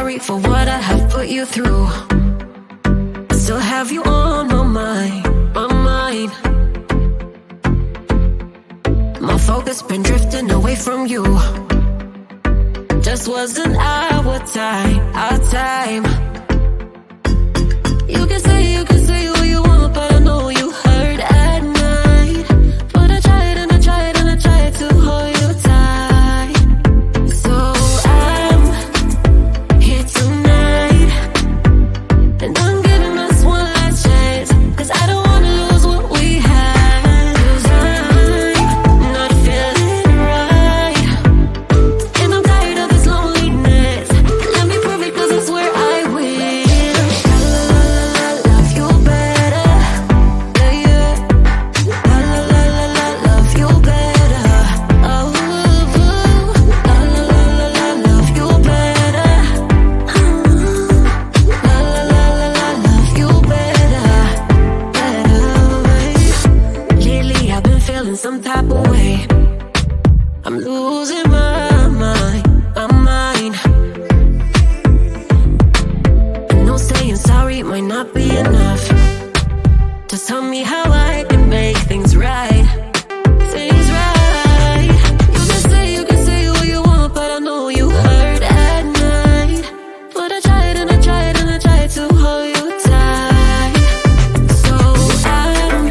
sorry for what I have put you through. I still have you on my mind, my mind. My focus been drifting away from you. Just wasn't our time, our time. You can say what you want, but I know you hurt at night. But I tried and I tried and I tried to hold you tight. So I'm here tonight, and I'm giving us one last chance, 'cause I don't wanna lose what we had. 'Cause I'm not feeling right, and I'm tired of this loneliness. Let me prove it, 'cause I swear I will. Love you better, yeah, yeah. Love you better, oh, love you better, love you better, better. Lately I've been feeling some type of way. I'm losing my mind, my mind. I know saying sorry might not be enough. Just tell me how I can make things right, things right. You can say what you want, but I know you hurt at night. But I tried and I tried and I tried to hold you tight. So I'm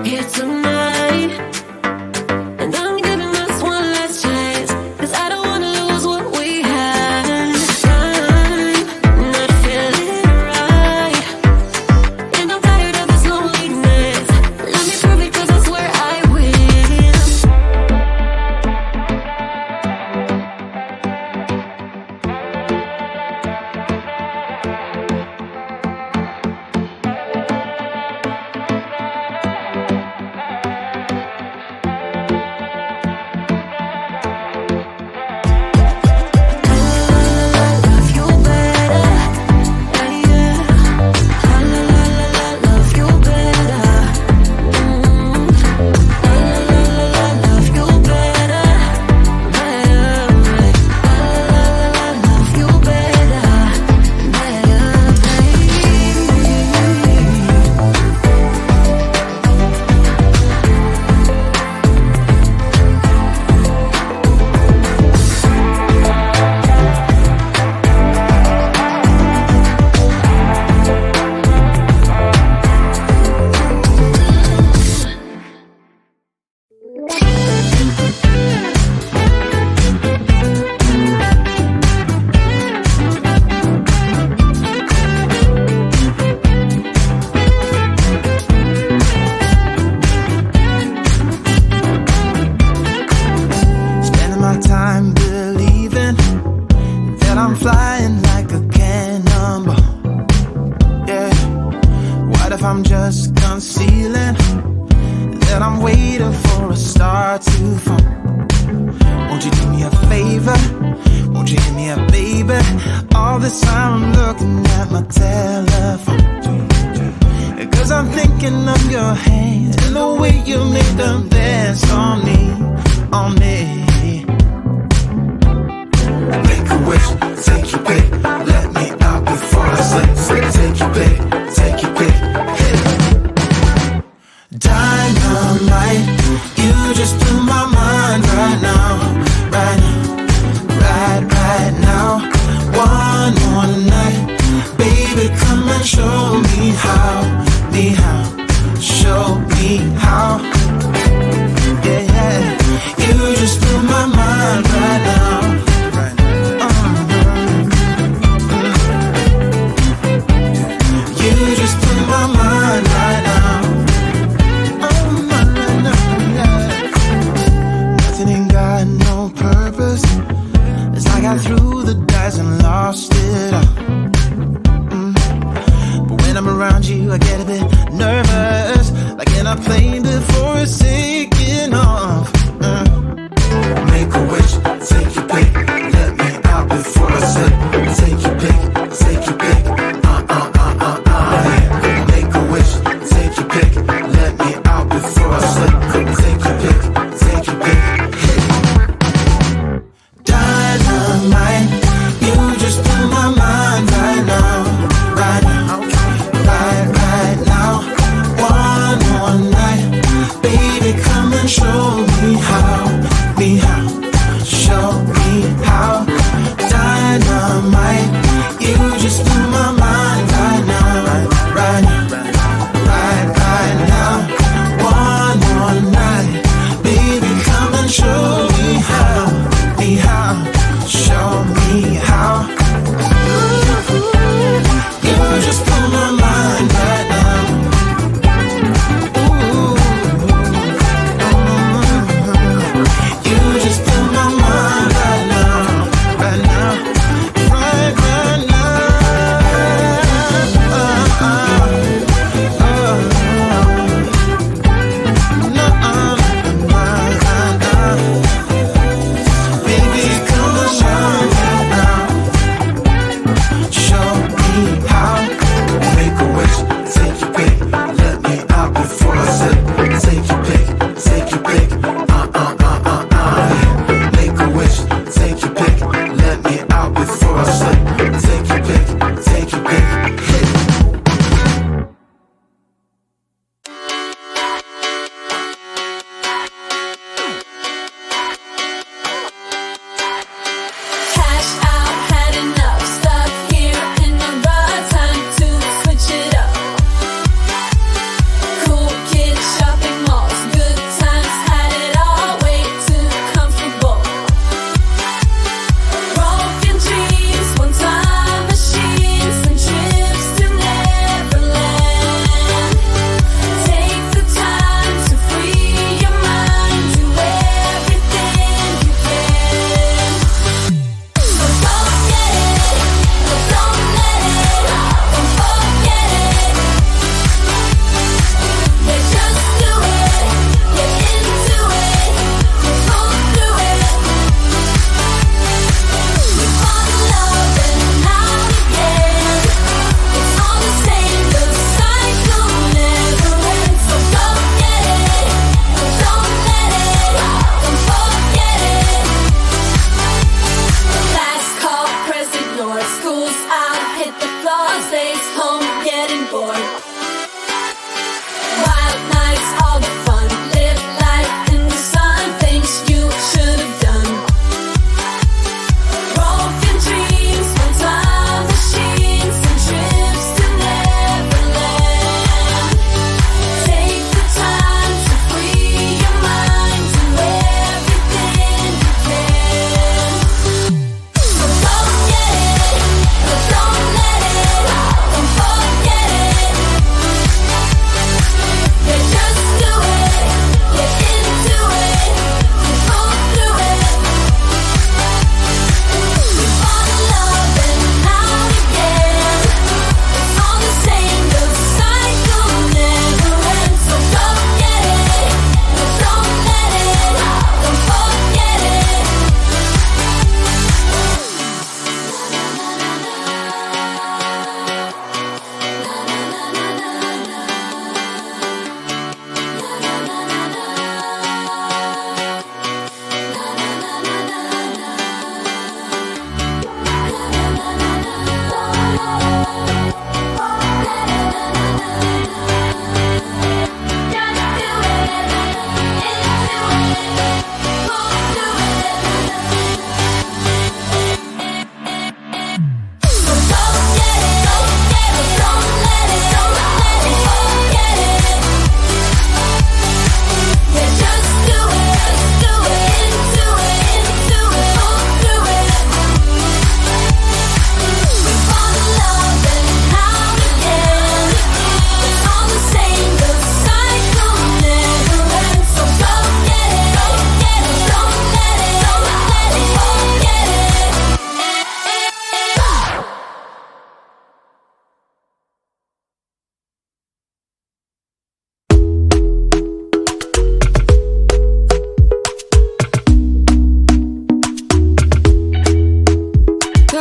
here tonight, and I'm giving us one last chance, 'cause I don't wanna lose what we had. I'm not feeling right, and I'm tired of this loneliness. Let me prove it, 'cause I swear I will. Love you better, yeah, yeah. Love you better, love you better, better. Love you better, Spending my time believing that I'm flying like a cannonball. Yeah. What if I'm just concealing that I'm waiting for a star to fall? Won't you do me a favor? Won't you give me a baby? All this time I'm looking at my telephone, 'cause I'm thinking of your hand and the way you make them dance on me, on me. Make a wish, take your pick, let me out before I sleep. Take your pick, take your pick, hey. Dynamite, you just blew my mind right now, right now, right now. One more night, baby, come and show me how, show me how. Yeah, yeah, you just blew my mind right now. You just blew my mind right now. Nothing ain't got no purpose. It's like I threw the dice and lost it all. But when I'm around you, I get a bit nervous, like in a plane before it's taking off. Make a wish, take your pick, let me out before I slip. Take your pick, take your pick. Yeah. Make a wish, take your pick, let me out before I slip. Take your pick, take your pick. Dynamite,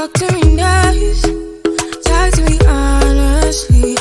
talk to me nice. Talk to me honestly.